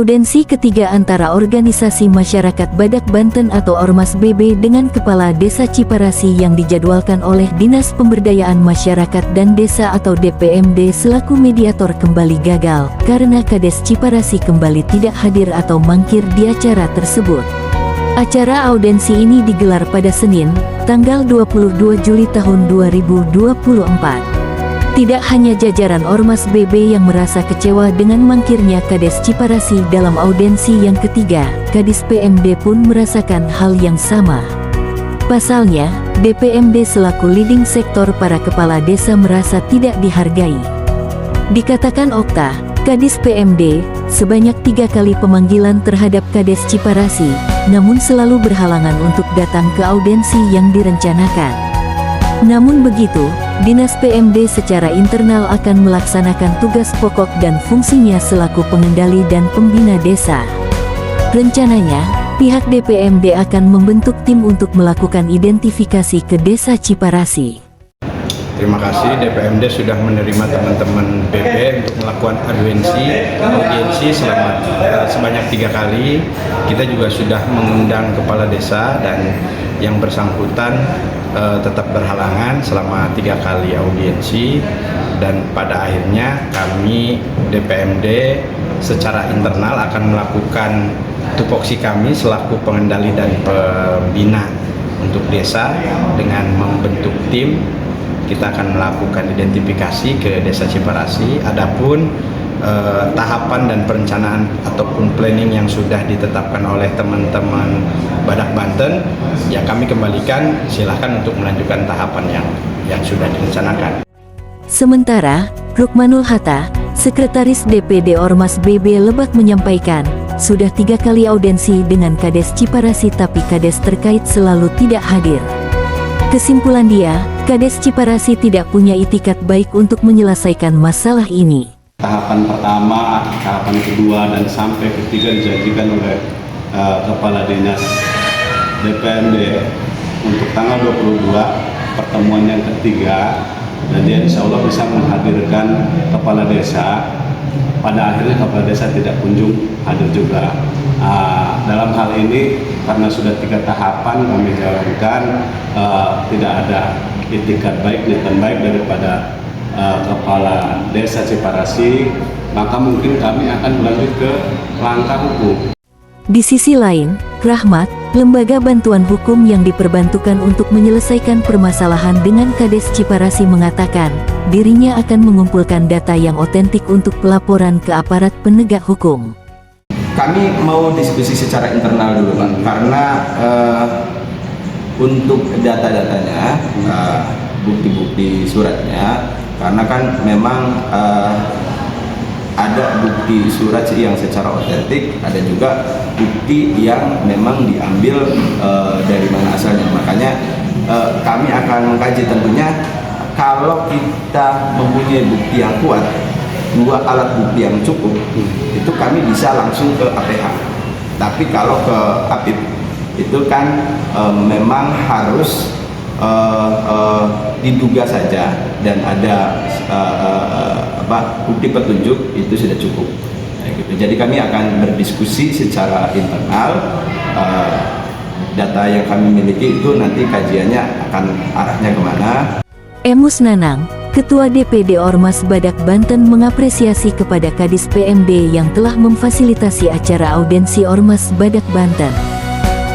Audensi ketiga antara Organisasi Masyarakat Badak Banten atau Ormas BB dengan Kepala Desa Ciparasi yang dijadwalkan oleh Dinas Pemberdayaan Masyarakat dan Desa atau DPMD selaku mediator kembali gagal karena Kades Ciparasi kembali tidak hadir atau mangkir di acara tersebut. Acara audensi ini digelar pada Senin, tanggal 22 Juli tahun 2024. Tidak hanya jajaran Ormas BB yang merasa kecewa dengan mangkirnya Kades Ciparasi dalam audensi yang ketiga, Kadis PMD pun merasakan hal yang sama. Pasalnya, DPMD selaku leading sektor para kepala desa merasa tidak dihargai. Dikatakan Okta, Kadis PMD, sebanyak 3 kali pemanggilan terhadap Kades Ciparasi, namun selalu berhalangan untuk datang ke audensi yang direncanakan. Namun begitu, Dinas PMD secara internal akan melaksanakan tugas pokok dan fungsinya selaku pengendali dan pembina desa. Rencananya, pihak DPMD akan membentuk tim untuk melakukan identifikasi ke Desa Ciparasi. Terima kasih DPMD sudah menerima teman-teman BB untuk melakukan audiensi sebanyak 3 kali. Kita juga sudah mengundang kepala desa dan yang bersangkutan tetap berhalangan selama 3 kali audiensi, dan pada akhirnya kami DPMD secara internal akan melakukan tupoksi kami selaku pengendali dan pembina untuk desa dengan membentuk tim. Kita akan melakukan identifikasi ke Desa Ciparasi. Adapun tahapan dan perencanaan ataupun planning yang sudah ditetapkan oleh teman-teman Badak Banten, ya kami kembalikan, silahkan untuk melanjutkan tahapan yang sudah direncanakan. Sementara, Rukmanul Hatta, Sekretaris DPD Ormas BB Lebak menyampaikan, sudah 3 kali audensi dengan Kades Ciparasi tapi Kades terkait selalu tidak hadir. Kesimpulan dia, Kades Ciparasi tidak punya itikat baik untuk menyelesaikan masalah ini. Tahapan pertama, tahapan kedua, dan sampai ketiga dijanjikan oleh Kepala Dinas DPMD untuk tanggal 22 pertemuan yang ketiga, dan dia insya Allah bisa menghadirkan kepala desa. Pada akhirnya kepala desa tidak kunjung hadir juga. Dalam hal ini karena sudah 3 tahapan kami jalankan, tidak ada itikat baik, niatan baik daripada Kepala Desa Ciparasi, maka mungkin kami akan berlanjut ke langkah hukum. Di sisi lain, Rahmat, lembaga bantuan hukum yang diperbantukan untuk menyelesaikan permasalahan dengan Kades Ciparasi mengatakan, dirinya akan mengumpulkan data yang otentik untuk pelaporan ke aparat penegak hukum. Kami mau diskusi secara internal dulu, Pak, karena untuk data-datanya, bukti-bukti suratnya, karena kan memang ada bukti surat yang secara otentik, ada juga bukti yang memang diambil dari mana asalnya. Makanya kami akan mengkaji, tentunya kalau kita mempunyai bukti yang kuat, 2 alat bukti yang cukup, itu kami bisa langsung ke APH. Tapi kalau ke APIP itu kan memang harus diduga saja dan ada bukti petunjuk, itu sudah cukup. Jadi kami akan berdiskusi secara internal. Data yang kami miliki itu nanti kajiannya akan arahnya kemana. Emus Nanang, Ketua DPD Ormas Badak Banten mengapresiasi kepada Kadis PMD yang telah memfasilitasi acara audensi Ormas Badak Banten.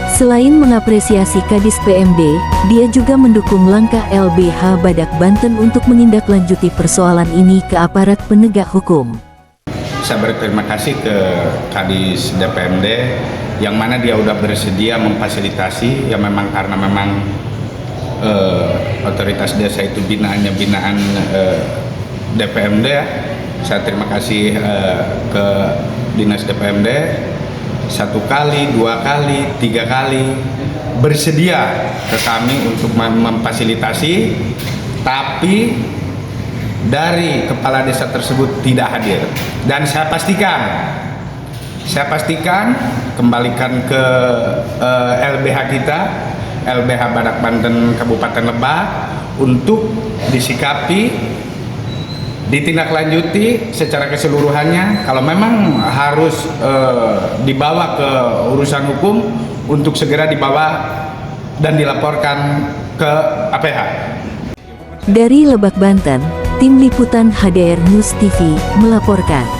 Selain mengapresiasi Kadis PMD, dia juga mendukung langkah LBH Badak Banten untuk menindaklanjuti persoalan ini ke aparat penegak hukum. Saya berterima kasih ke Kadis DPMD yang mana dia udah bersedia memfasilitasi, ya memang karena memang otoritas desa itu binaannya binaan DPMD. Saya terima kasih ke Dinas DPMD 1 kali, 2 kali, 3 kali bersedia ke kami untuk memfasilitasi, tapi dari kepala desa tersebut tidak hadir. Dan saya pastikan kembalikan ke LBH kita, LBH Badak Banten Kabupaten Lebak, untuk disikapi ditindaklanjuti secara keseluruhannya. Kalau memang harus dibawa ke urusan hukum, untuk segera dibawa dan dilaporkan ke APH. Dari Lebak, Banten, Tim Liputan HDR News TV melaporkan.